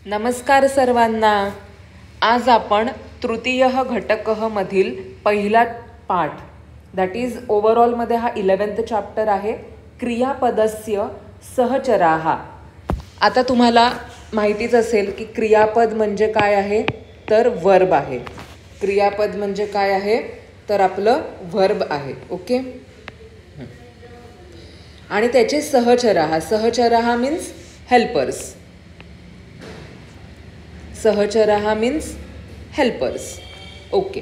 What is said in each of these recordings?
नमस्कार सर्वांना. आज आपण तृतीय घटकः मधील पहिला पाठ दॅट इज ओव्हरऑलमध्ये हा 11th चॅप्टर आहे, क्रियापदस्य सहचराः. आता तुम्हाला माहितीच असेल की क्रियापद म्हणजे काय आहे, तर वर्ब आहे. क्रियापद म्हणजे काय आहे, तर आपलं वर्ब आहे. ओके. आणि त्याचे सहचराः, सहचराः मीन्स हेल्पर्स. सहचराः मीन्स हेल्पर्स. ओके.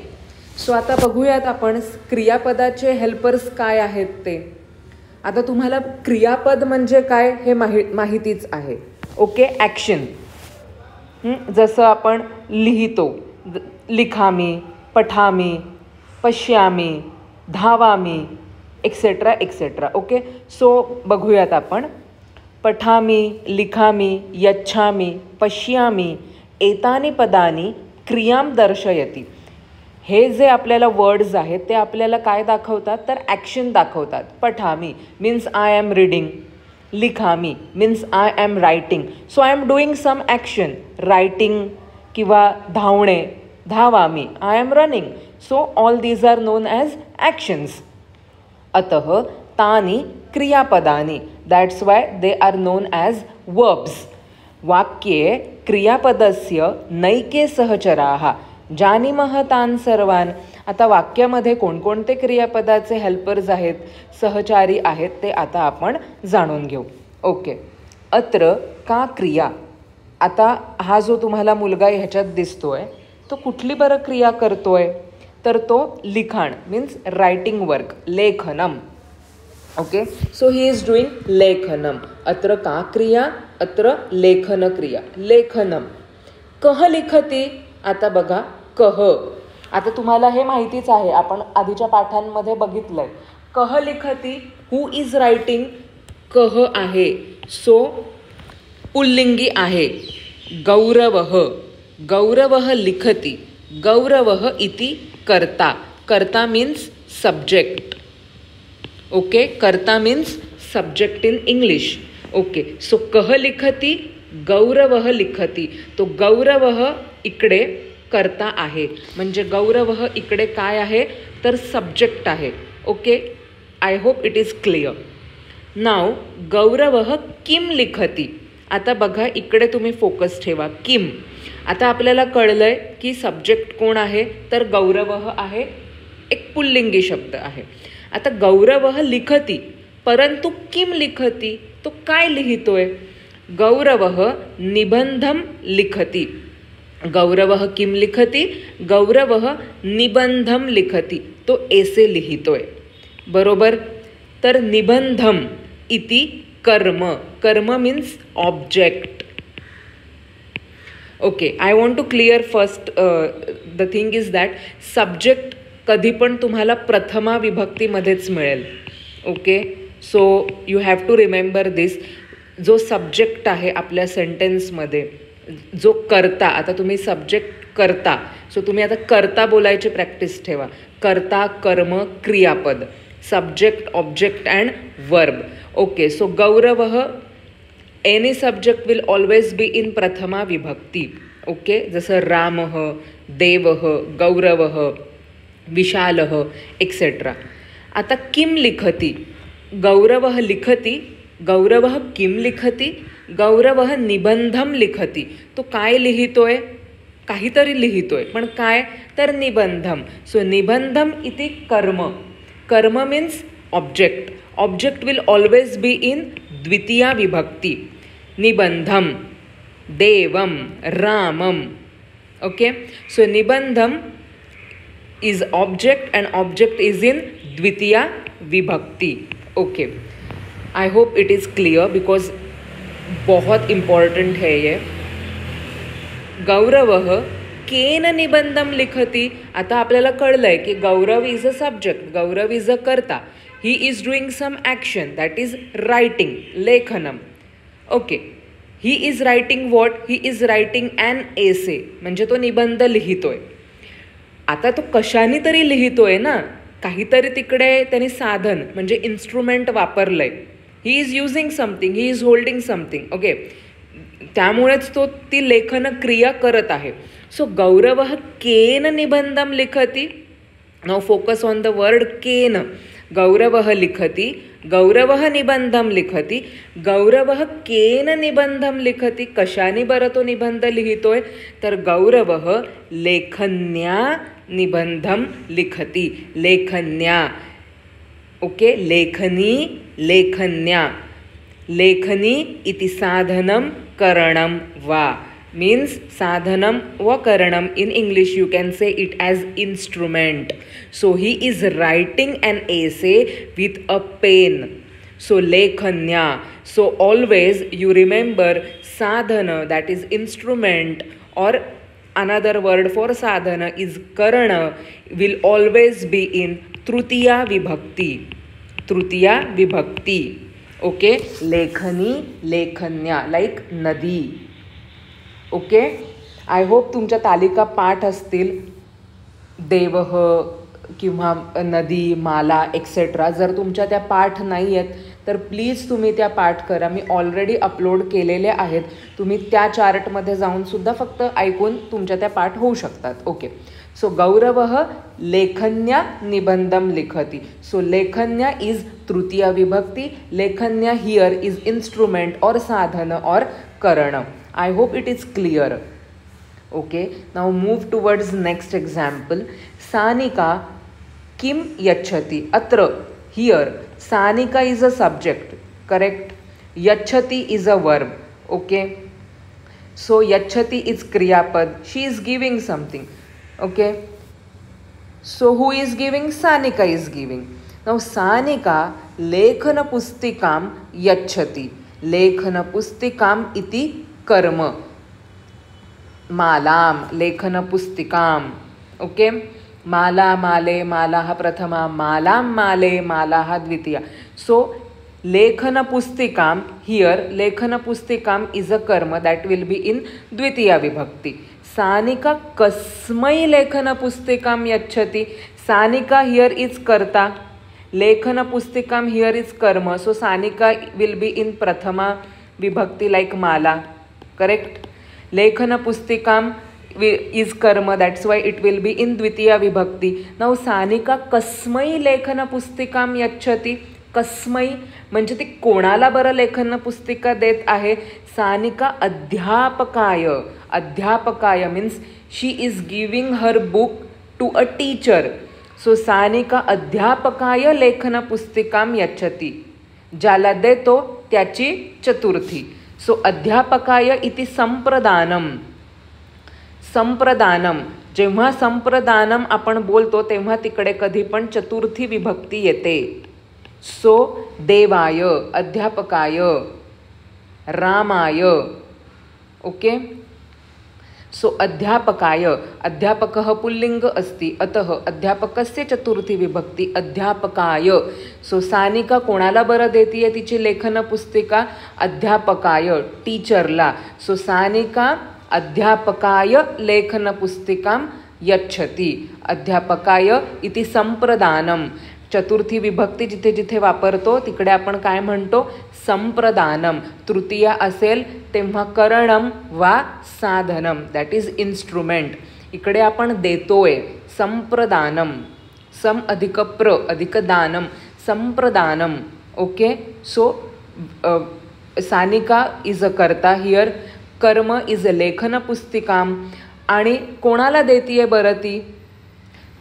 सो आता बघूयात आपण क्रियापदाचे हेल्पर्स काय आहेत ते. आता तुम्हाला क्रियापद म्हणजे काय हे माहितीच आहे. ओके. ॲक्शन, जसं आपण लिहितो, लिखामी, पठामी, पश्यामी, धावामी, एक्सेट्रा एक्सेट्रा. ओके. सो बघूयात आपण. पठामी, लिखामी, यच्छामी, पश्यामी एतानी पदानी क्रियाम दर्शयती. हे जे आपल्याला वर्ड्स आहेत ते आपल्याला काय दाखवतात, तर ॲक्शन दाखवतात. पठामी मीन्स आय एम रीडिंग, लिखामी means I am writing. So I am doing some action, writing किंवा धावणे, धावामी I am running. So all these are known as actions. अतः तानी क्रियापदानी, that's why they are known as verbs. वाक्ये क्रियापदस्य नैके सहचराः जानीमः तान् सर्वान्. आता वाक्यामध्ये कोणकोणते क्रियापदाचे हेल्पर्स आहेत, सहचारी आहेत, ते आता आपण जाणून घेऊ. ओके. अत्र का क्रिया. आता हा जो तुम्हाला मुलगा ह्याच्यात दिसतोय तो कुठली बरं क्रिया करतोय, तर तो लिखाण मीन्स रायटिंग वर्क, लेखनम. Okay. So he is doing लेखनम. अत्र का क्रिया, अत्र लेखन क्रिया, लेखनम. कह लिखती. आता बघा कह, आता तुम्हाला हे माहितीच आहे, आपण आधीच्या पाठांमध्ये बघितलंय. कह लिखती, हू इज रायटिंग, कह आहे, सो पुल्लिंगी आहे. गौरवः, गौरवः लिखती, गौरवः इति कर्ता. कर्ता मीन्स सब्जेक्ट. ओके. कर्ता means subject in English. Okay. So कह लिखती, गौरवः लिखती. तो गौरवः इकडे कर्ता आहे, म्हणजे गौरवः इकडे काय आहे, तर सब्जेक्ट आहे. Okay. I hope it is clear. नाव गौरवः किम लिखती. आता बघा इकडे तुम्ही फोकस ठेवा. किम. आता आपल्याला कळलंय की सब्जेक्ट कोण आहे, तर गौरवः आहे, एक पुल्लिंगी शब्द आहे. आता गौरवः लिखती, परंतु किम लिखती, तो काय लिहितोय. गौरवः निबंधम लिखती. गौरवः किम लिखती, गौरवः निबंधम लिखती, तो एसे लिहितोय. बरोबर. तर निबंधम इति कर्म. कर्म means object. Okay. I want to clear first the thing is that subject कधी पण तुम्हाला प्रथमा विभक्तीमध्येच मिळेल. Okay. So you have to remember this. जो सब्जेक्ट आहे आपल्या सेंटेन्समध्ये, जो कर्ता, आता तुम्ही सब्जेक्ट कर्ता, सो तुम्ही आता कर्ता बोलायची प्रॅक्टिस ठेवा. कर्ता, कर्म, क्रियापद, subject, object and verb. Okay. So गौरवः, any subject will always be in प्रथमा विभक्ती. ओके. जसं रामः, देवः, गौरवः, विशालः एक्सेट्रा. आता किम लिखती. गौरवः लिखती, गौरवः किम लिखती, गौरवः निबंधम लिखती. तो काय लिहितोय, काहीतरी लिहितोय, पण काय, तर निबंधम. सो निबंधम इति कर्म. कर्म means object. Object will always be in द्वितीया विभक्ती. निबंधम, देवम, रामम. ओके. सो निबंधम is object and object is in द्वितीया विभक्ति. Okay. I hope it is clear because बहुत इम्पॉर्टेंट है ये. गौरवः केन निबंधम लिखती. आता आपल्याला कळलं आहे की Gaurav is a subject, Gaurav is a कर्ता. He is doing some action, that is writing, लेखनम. Okay. He is writing what, he is writing an essay, म्हणजे तो निबंध लिहितोय. आता तो कशाने तरी लिहितोय ना, काहीतरी तिकडे त्यांनी साधन म्हणजे इन्स्ट्रुमेंट वापरलंय. He is using something, he is holding something. Okay. त्यामुळेच तो ती लेखन क्रिया करत आहे. सो गौरवः केन निबंधं लिखति. Now focus on the word केन. गौरवः लिखति, गौरवः निबंधं लिखति. गौरवः केन निबंधं लिखति. कशाने बरं तो निबंध लिहितोय, तर गौरवः लेखन्या निबंधं लिखति. लेखन्या. ओके, लेखनी, लेखन्या. लेखनी इति साधनं करणं वा. means sadhanam wa karanam. In English you can say it as instrument. So he is writing an essay with a pen. So lekhanya. So always you remember sadhana, that is instrument, or another word for sadhana is karana, will always be in trutiya vibhakti. Trutiya vibhakti. Okay, lekhani, lekhanya, like nadi. Okay, I hope तुमच्या तालिका पाठ असतील, देवह किंवा नदी, माला etcetera. जर तुमच्या त्या पाठ नाही आहेत तर प्लीज तुम्ही त्या पाठ करा. मी ऑलरेडी अपलोड केलेले आहेत. तुम्ही त्या चार्टमध्ये जाऊन सुद्धा फक्त ऐकून तुमच्या त्या पाठ होऊ शकतात. ओके, सो गौरवः लेखन्या निबंधं लिखति. सो लेखन्या इज तृतीया विभक्ती. लेखन्या हियर इज इंस्ट्रुमेंट और साधन और करण. I hope it is clear. Okay, now move towards next example. Sanika kim yachati. Atra, here Sanika is a subject, correct? Yachati is a verb. Okay, so yachati is kriya pad. She is giving something. Okay, so who is giving? Sanika is giving. Now Sanika lekhana pustikam yachati. Lekhana pustikam iti कर्म. मालाम लेखन पुस्तिकाम. Okay, माला माले, माला हा प्रथमा, मालाम माले, माला हा द्वितीया. सो लेखन पुस्तिकाम, हियर लेखन पुस्तिकाम इज अ कर्म दॅट विल बी इन द्वितीया विभक्ती. सानिका कस्मै लेखन पुस्तिकाम यच्छति. सानिका हियर इज कर्ता, लेखन पुस्तिकाम हियर इज कर्म. So Sanika will be in प्रथमा विभक्ती लाईक माला. Correct. लेखन पुस्तिकाम is karma, that's why it will be in द्वितीया विभक्ती. Now सानिका कस्मै लेखन पुस्तिकाम यच्छति. कस्मै म्हणजे ती कोणाला बरं लेखन पुस्तिका देत आहे. सानिका अध्यापकाय. अध्यापकाय means she is giving her book to a teacher. So Sanika अध्यापकाय लेखन पुस्तिकाम यच्छति. ज्याला देतो त्याची चतुर्थी. सो अध्यापकाय इति संप्रदानम. संप्रदानम, जेव्हा संप्रदानम आपण बोलतो तेव्हा तिकडे कधी पण चतुर्थी विभक्ती येते. सो देवाय, अध्यापकाय, रामाय. ओके, सो अध्यापकाय. अध्यापकः पुल्लिंग अस्ति, अतः अध्यापकस्य चतुर्थी विभक्ती अध्यापकाय. सो सानिका कोणाला बरं देतीये तिची लेखन पुस्तिका? अध्यापकाय, टीचरला. सो सानिका अध्यापकाय लेखन पुस्तिकां यच्छति. अध्यापकाय इति संप्रदानम. चतुर्थी विभक्ती जिथे जिथे वापरतो तिकडे आपण काय म्हणतो? संप्रदानम. तृतीया असेल तेव्हा करणम वा साधनम, दॅट इज इन्स्ट्रुमेंट. इकडे आपण देतोय संप्रदानम. सम अधिक प्र अधिक दानम, संप्रदानम. Okay, so Sanika is a कर्ता हियर. कर्म इज अ लेखन पुस्तिकाम. आणि कोणाला देतीये बरं ती?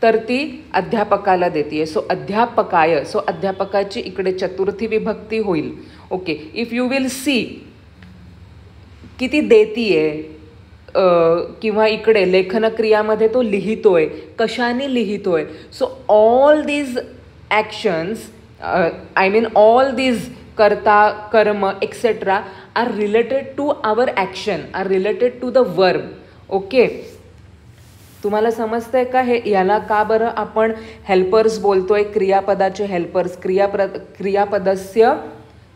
तर ती अध्यापकाला देतीये. सो अध्यापकाय. सो अध्यापकाची इकडे चतुर्थी विभक्ती होईल. Okay, if you will see किती देतीये किंवा इकडे लेखन क्रियामध्ये तो लिहितोय. कशाने लिहितोय? So all these actions, I mean all these कर्ता, कर्म etcetera are related to our action, are related to the verb. Okay, तुम्हाला समजतंय का हे? याला का बरं आपण हेल्पर्स बोलतोय? क्रियापदाचे हेल्पर्स, क्रियापदस्य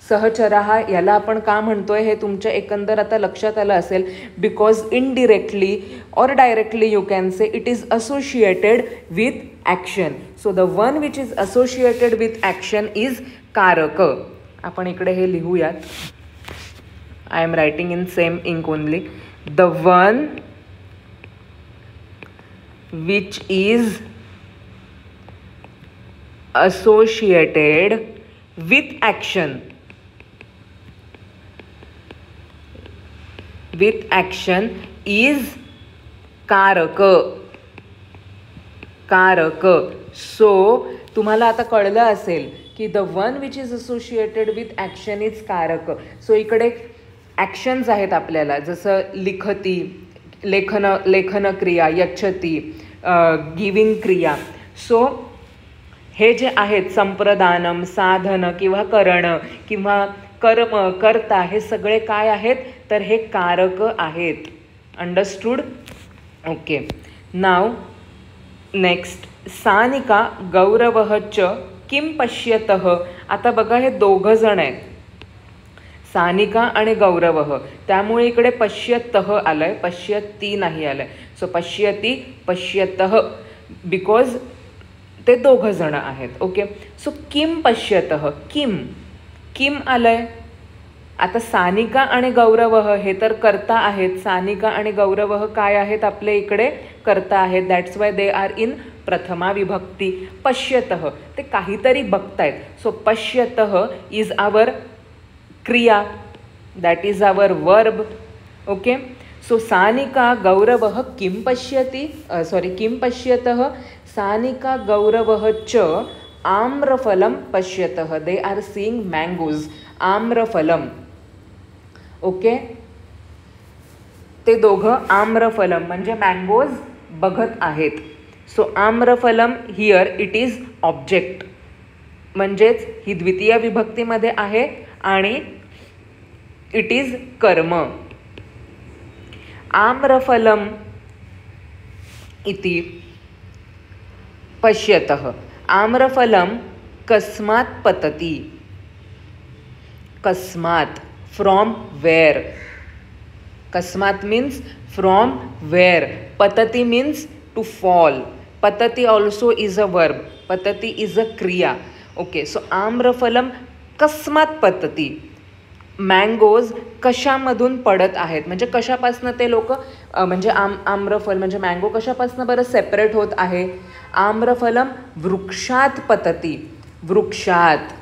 सहचराः याला आपण का म्हणतोय हे तुमच्या एकंदर आता लक्षात आलं असेल. बिकॉज इनडिरेक्टली और directly you can say it is associated with action. So the one which is associated with action is कारक. आपण इकडे हे लिहूयात. I am writing in same ink only. The one which is associated with action. With action is कारक. कारक. So तुम्हाला आता कळलं असेल की the one which is associated with action is कारक. सो इकडे ॲक्शन्स आहेत आपल्याला, जसं लिखती, लेखन क्रिया, यच्छती, गिविंग क्रिया. सो हे जे आहेत संप्रदानम, साधन किंवा करण किंवा कर्म, कर्ता, हे सगळे काय आहेत तर हे कारक आहेत. अंडरस्टूड? ओके. नाव नेक्स्ट, सानिका गौरवः च किं पश्यतः. आता बघा हे दोघं जण आहेत, सानिका आणि गौरवः, त्यामुळे इकडे पश्यतः आलंय, पश्यती नाही आलंय. सो पश्यती, पश्यतः, बिकॉज ते दोघं जण आहेत. ओके. सो किं पश्यतः, किं, किं आलंय. आता सानिका आणि गौरवः हे तर कर्ता आहेत. सानिका आणि गौरवः काय आहेत आपले इकडे, कर्ता आहेत. That's why they are in प्रथमा विभक्ती. पश्यतः, ते काहीतरी बघतायत. सो पश्यतः इज आवर क्रिया, that is our verb. Okay. So Sanika गौरवः किं पश्यति, किं पश्यतः. सानिका गौरवः च आम्रफलं पश्यतः. They are seeing mangoes. आम्रफलम. ओके. ते दोघं आम्रफलम म्हणजे मँगोज बघत आहेत. सो आम्रफलम हिअर इट इज ऑब्जेक्ट, म्हणजेच ही द्वितीय विभक्तीमध्ये आहे आणि इट इज कर्म. आम्रफलम इति पश्यतः. आम्रफलम कस्मात् पतति. कस्मात्, फ्रॉम वेअर. कस्मात् मीन्स फ्रॉम वेअर. पतति मीन्स टू फॉल. पतति ऑल्सो इज अ वर्ब. पतति इज अ क्रिया. ओके. सो आम्रफलम कस्मात् पतति. मँगोज कशामधून पडत आहेत, म्हणजे कशापासनं ते लोक, म्हणजे आम्रफल म्हणजे मँगो कशापासनं बरं सेपरेट होत आहे. आम्रफलम वृक्षात पतति. वृक्षात.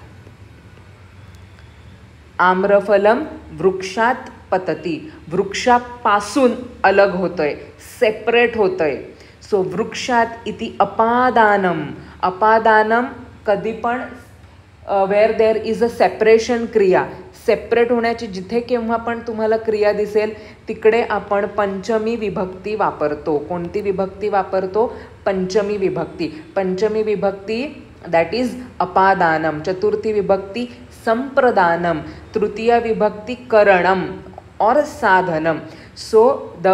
आम्रफलम वृक्षात पतति. वृक्षापासून अलग होतंय, सेपरेट होतंय. सो वृक्षात इति अपादानम. अपादानम कधी पण where there is a separation क्रिया. सेपरेट होण्याची जिथे केव्हा पण तुम्हाला क्रिया दिसेल तिकडे आपण पंचमी विभक्ती वापरतो. कोणती विभक्ती वापरतो? पंचमी विभक्ती. पंचमी विभक्ती दॅट इज अपादानम. चतुर्थी विभक्ती संप्रदानम. तृतीय विभक्ती करणम और साधनम. सो द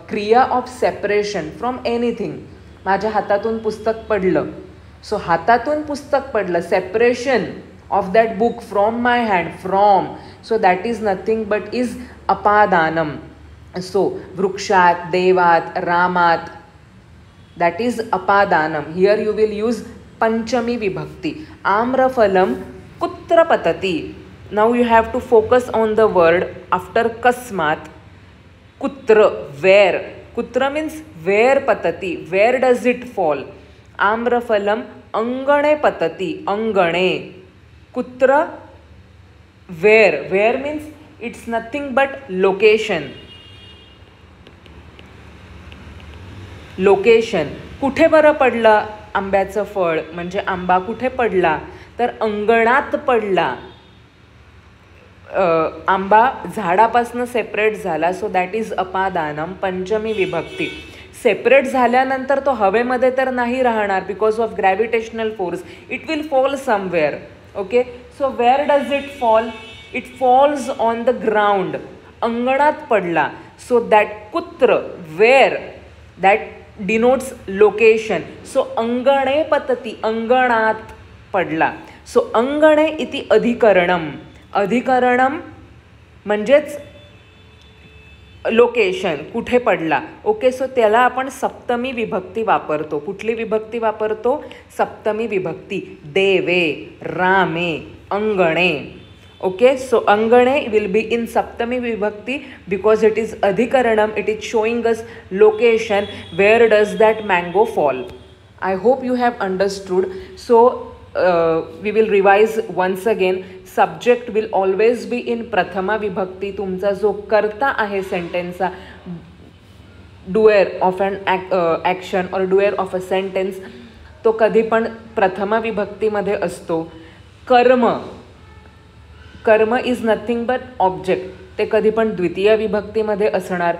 क्रिया ऑफ सेपरेशन फ्रॉम एनिथिंग. माझ्या हातातून पुस्तक पडलं. सो हातातून पुस्तक पडलं, separation of that book from my hand, from, so that is nothing but is apadanam. So vrukshat, devat, ramat, that is apadanam. Here you will use panchami vibhakti. Amrafalam kutra patati. Now you have to focus on the word after kasmat. Kutra, where. Kutra means where patati, where does it fall. Amrafalam angane patati. Angane. कुत्र, where. Where means it's nothing but location. Location. कुठे बरं पडलं आंब्याचं फळ, म्हणजे आंबा कुठे पडला तर अंगणात पडला. आंबा झाडापासून सेपरेट झाला. सो दॅट इज अपादानम. पंचमी विभक्ती. सेपरेट झाल्यानंतर तो हवेमध्ये तर नाही राहणार, because of gravitational force. It will fall somewhere. Okay. So where does it fall? It falls on the ground. अंगणात पडला. सो दॅट कुत्र, where, that denotes location. So अंगणे पतती, अंगणात पडला. सो अंगणे इति अधिकरणम. अधिकरणम म्हणजेच लोकेशन, कुठे पडला. ओके. सो त्याला आपण सप्तमी विभक्ती वापरतो. कुठली विभक्ती वापरतो? सप्तमी विभक्ती. देवे, रामे, अंगणे. Okay, so Angane will be in Saptami Vibhakti because it is Adhikaranam, it is showing us location, where does that mango fall. I hope you have understood. So we will revise once again. Subject will always be in Prathama Vibhakti. तुमचा जो कर्ता आहे सेंटेन्सचा, doer of an action or doer of a sentence, तो कधी पण प्रथमा विभक्तीमध्ये असतो. कर्म is nothing but object, ते कधी पण द्वितीय विभक्तीमध्ये असणार.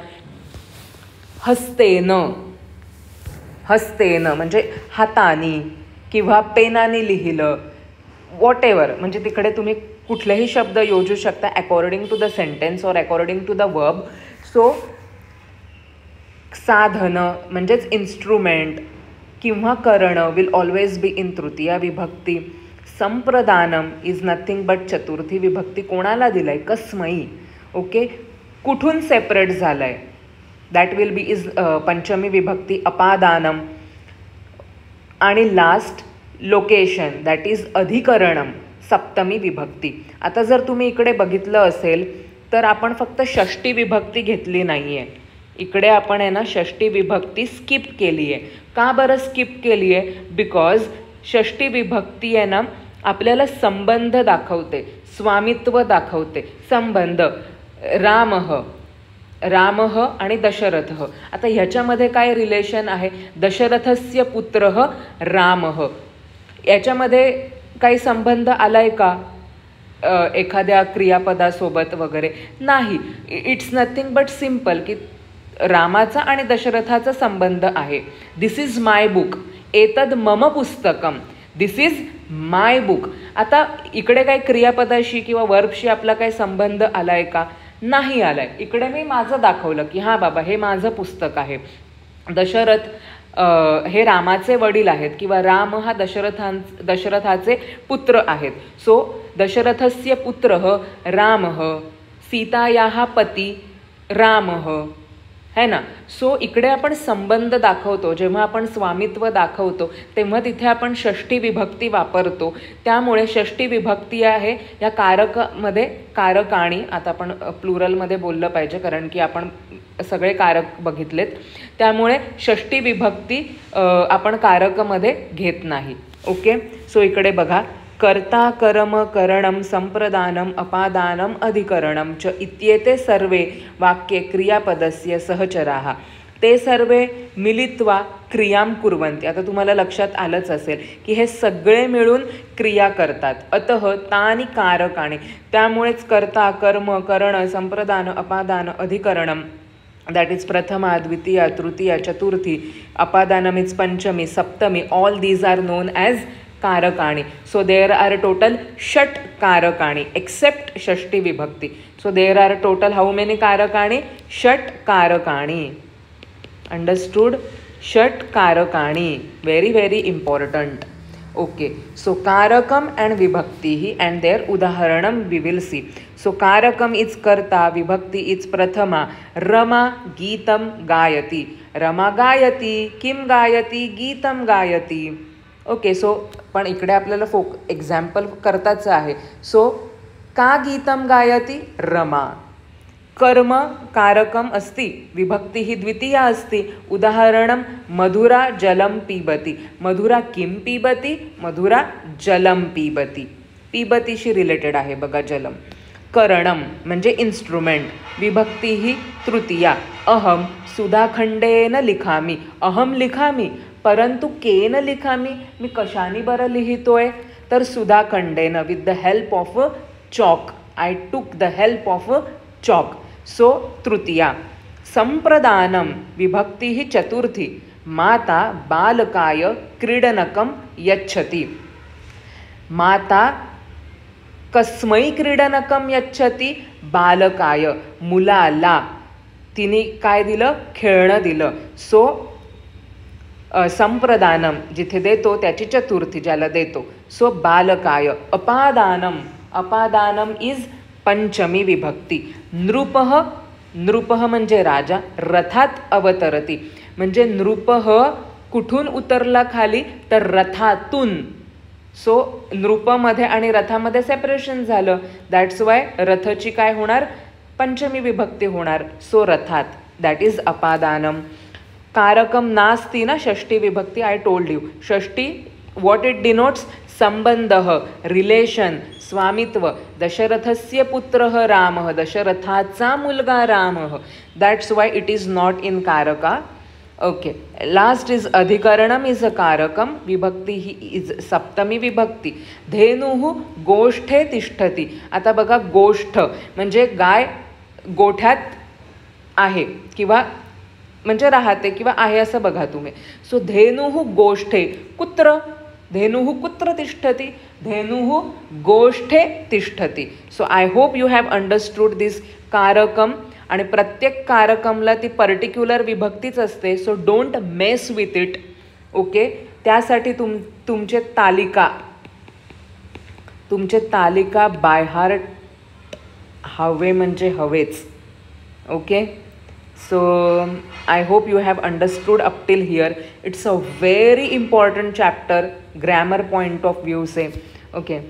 हस्तेन म्हणजे हातानी किंवा पेनाने लिहिलं, वॉट एव्हर, म्हणजे तिकडे तुम्ही कुठलेही शब्द योजू शकता अकॉर्डिंग टू द सेंटेन्स और according to the verb. So साधन म्हणजेच इन्स्ट्रुमेंट किंवा करणं विल ऑलवेज बी इन तृतीया विभक्ती. संप्रदानम इज नथिंग बट चतुर्थी विभक्ती. कोणाला दिलंय? कस्मई. ओके, कुठून सेपरेट झालंय? दॅट विल बी इज पंचमी विभक्ती. अपादानम. आणि लास्ट लोकेशन, दॅट इज अधिकरणम, सप्तमी विभक्ती. आता जर तुम्ही इकडे बघितलं असेल तर आपण फक्त षष्टी विभक्ती घेतली नाही आहे. इकडे आपण आहे ना षष्टी विभक्ती स्किप केली आहे. का बरं स्किप केली आहे? बिकॉज षष्टी विभक्ती आहे ना आपल्याला संबंध दाखवते, स्वामित्व दाखवते. संबंध, रामः आणि दशरथः. आता ह्याच्यामध्ये काय रिलेशन आहे? दशरथस्य पुत्रः रामः. याच्यामध्ये काही संबंध आलाय का एखाद्या क्रियापदासोबत वगैरे? नाही. इट्स नथिंग बट सिम्पल की रामाचा आणि दशरथाचा संबंध आहे. दिस इज माय बुक, एतद मम पुस्तकम, दिस इज माय बुक. आता इकडे काय क्रियापदाशी किंवा वर्बशी आपला काय संबंध आलाय का? नाही आलाय. इकडे मी माझं दाखवलं की हां बाबा हे माझं पुस्तक आहे. दशरथ हे रामाचे वडील आहेत किंवा राम हा दशरथाचे पुत्र आहेत. सो दशरथस्य पुत्रः रामः, सीतायाः पती रामः, है ना. सो इकडे आपण संबंध दाखवतो. जेव्हा आपण स्वामित्व दाखवतो तेव्हा तिथे आपण षष्ठी विभक्ती वापरतो. त्यामुळे षष्ठी विभक्ती आहे या कारकमध्ये, कारकाणी. आता आपण प्लुरलमध्ये बोललं पाहिजे कारण की आपण सगळे कारक बघितलेत. त्यामुळे षष्ठी विभक्ती आपण कारकमध्ये घेत नाही. ओके, सो इकडे बघा, कर्ता, कर्म, करणं, संप्रदानम, अपादानम, अधिकरणं च इत्येते सर्वे वाक्ये क्रियापदस्य सहचराः. ते सर्वे मिलित्वा क्रियां कुर्वन्ति. आता तुम्हाला लक्षात आलंच असेल की हे सगळे मिळून क्रिया करतात. अतः तानि कारकाणि. त्यामुळेच कर्ता, कर्म, करण, संप्रदान, अपादान, अधिकरणं, दॅट इज प्रथमा, द्वितीया, तृतीया, चतुर्थी, अपादानम इज पंचमी, सप्तमी, all these are known as कारकाणी. सो देअर आर टोटल षट कारकाणी एक्सेप्ट षष्टी विभक्ती. So there are total how many कारकाणी? षट कारकाणी. अंडरस्टूड? षट कारकाणी. Very very important. Okay, so कारकम अँड विभक्ती ही अँड देअर उदाहरणम वी विल सी. सो कारकम इज कर्ता, विभक्ती इज प्रथमा. रमा गीतम गायती. रमा गायती. किम गायती? गीतम गायती. ओके, सो पण इकडे आपल्याला एक्झाम्पल करताचं आहे. सो का गीतम गायती? रमा. कर्म कारकम अस्ति, विभक्ती ही द्वितीया अस्ति. उदाहरणं मधुरा जलं पिबती. मधुरा किम पिबती? मधुरा जलं पिबती. पिबतीशी रिलेटेड आहे बघा जलम. करणम म्हणजे इन्स्ट्रुमेंट, विभक्ती ही तृतीया. अहम सुधाखंडेन लिखामी. अहम लिखामी, परंतु केन लिखामी? मी कशाने बरं लिहितोय? तर सुधाखंडेन, with the help of chalk. I took the help of chalk. So तृतीया. संप्रदानम, विभक्ती ही चतुर्थी. माता बालकाय क्रीडनकम यच्छति. माता कस्मै क्रीडनकम यच्छति? बालकाय, मुलाला. तिने काय दिलं? खेळणं दिलं. सो संप्रदानम जिथे देतो त्याची चतुर्थी, ज्याला देतो. सो बालकाय. अपादानम, अपादानम इज पंचमी विभक्ती. नृपः, नृपः म्हणजे राजा. रथात अवतरती म्हणजे नृपः कुठून उतरला खाली? तर रथातून. सो नृपमध्ये आणि रथामध्ये सेपरेशन झालं. दॅट्स वाय रथची काय होणार, पंचमी विभक्ती होणार. सो रथात, दॅट इज अपादानम. कारकम नास्ती ना षष्टी विभक्ती, आय टोल्ड यू. षष्टी व्हॉट इट डिनोट्स, संबंध, रिलेशन, स्वामित्व. दशरथस्य पुत्रः रामः, दशरथाचा मुलगा रामः. That's why it is not in कारका. ओके. लास्ट इज अधिकरणम इज अ कारकम. विभक्ती ही इज सप्तमी विभक्ती. धेनुः गोष्ठे तिष्ठती. आता बघा, गोष्ठ म्हणजे गाय गोठ्यात आहे किंवा म्हणजे राहते किंवा आहे असं बघा तुम्ही. सो धेनुः गोष्ठे, कुत्र, धेनुः कुत्र तिष्ठती, धेनुः गोष्ठे तिष्ठती. So I hope you have understood this कारकम. आणि प्रत्येक कारकमला ती पर्टिक्युलर विभक्तीच असते. So don't mess with it. Okay. त्यासाठी तुमचे तालिका बाय हार्ट हवे म्हणजे हवेच. Okay. So I hope you have understood up till here. It's a very important chapter, grammar point of view say. Okay.